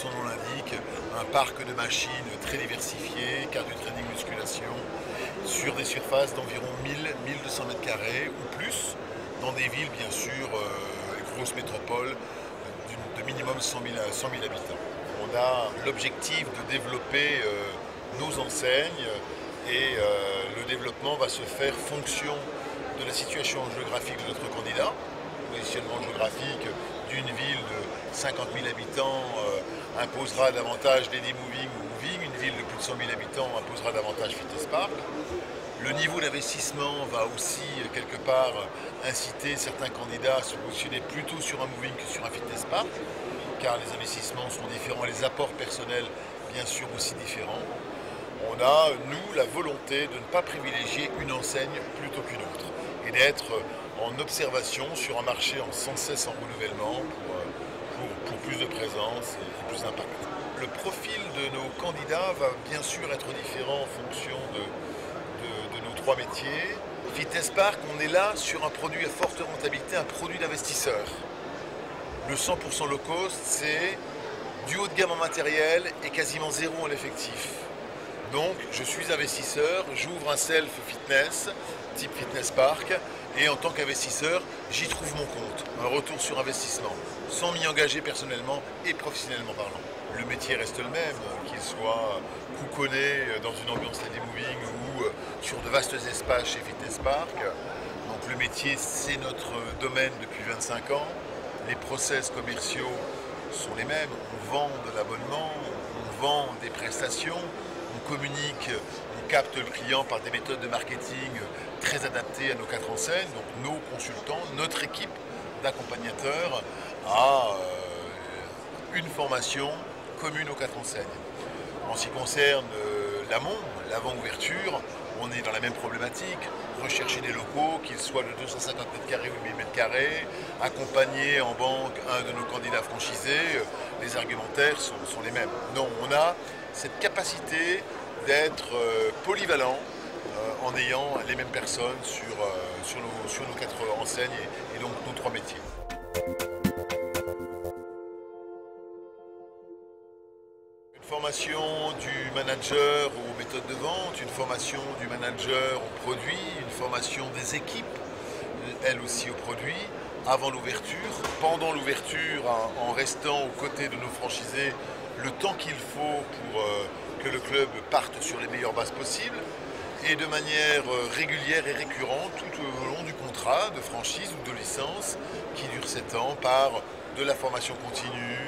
son nom l'indique, un parc de machines très diversifié, cardio training, musculation, sur des surfaces d'environ 1000-1200 mètres carrés ou plus, dans des villes bien sûr, grosses métropoles, de minimum 100 000 habitants. On a l'objectif de développer nos enseignes et le développement va se faire fonction de la situation géographique de notre candidat. Positionnement géographique d'une ville de 50 000 habitants imposera davantage Lady Moving ou Moving, une ville de plus de 100 000 habitants imposera davantage Fitness Park. Le niveau d'investissement va aussi quelque part inciter certains candidats à se positionner plutôt sur un Moving que sur un Fitness Park, car les investissements sont différents, les apports personnels bien sûr aussi différents. On a, nous, la volonté de ne pas privilégier une enseigne plutôt qu'une autre et d'être en observation sur un marché sans cesse en renouvellement pour plus de présence et plus d'impact. Le profil de nos candidats va bien sûr être différent en fonction de nos trois métiers. Fitness Park, on est là sur un produit à forte rentabilité, un produit d'investisseur. Le 100% low cost, c'est du haut de gamme en matériel et quasiment zéro en effectif. Donc je suis investisseur, j'ouvre un self-fitness, type Fitness Park, et en tant qu'investisseur, j'y trouve mon compte, un retour sur investissement, sans m'y engager personnellement et professionnellement parlant. Le métier reste le même, qu'il soit couconné dans une ambiance Lady Moving ou sur de vastes espaces chez Fitness Park. Donc le métier, c'est notre domaine depuis 25 ans. Les process commerciaux sont les mêmes. On vend de l'abonnement, on vend des prestations, on communique, on capte le client par des méthodes de marketing très adaptées à nos 4 enseignes. Donc nos consultants, notre équipe d'accompagnateurs a une formation commune aux 4 enseignes. En ce qui concerne l'amont, l'avant-ouverture, on est dans la même problématique, rechercher des locaux, qu'ils soient de 250 m² ou 1000 m², accompagner en banque un de nos candidats franchisés, les argumentaires sont les mêmes. Non, on a cette capacité d'être polyvalent en ayant les mêmes personnes sur nos 4 enseignes et donc nos 3 métiers. Une formation du manager aux méthodes de vente, une formation du manager aux produits, une formation des équipes, elles aussi aux produits, avant l'ouverture, pendant l'ouverture, en restant aux côtés de nos franchisés le temps qu'il faut pour que le club parte sur les meilleures bases possibles et de manière régulière et récurrente tout au long du contrat de franchise ou de licence qui dure 7 ans par de la formation continue,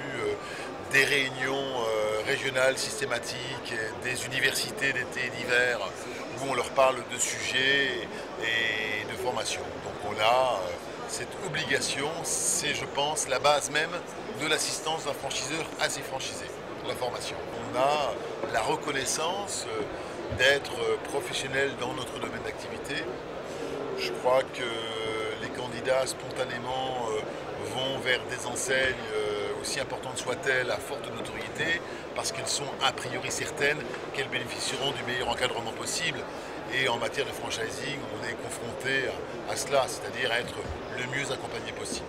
des réunions régionales systématiques, des universités d'été et d'hiver où on leur parle de sujets et de formation. Donc on a cette obligation, c'est je pense la base même de l'assistance d'un franchiseur à ses franchisés, la formation. On a la reconnaissance d'être professionnel dans notre domaine d'activité. Je crois que les candidats spontanément vont vers des enseignes aussi importantes soient-elles à forte notoriété parce qu'elles sont a priori certaines qu'elles bénéficieront du meilleur encadrement possible. Et en matière de franchising, on est confronté à cela, c'est-à-dire à être le mieux accompagné possible.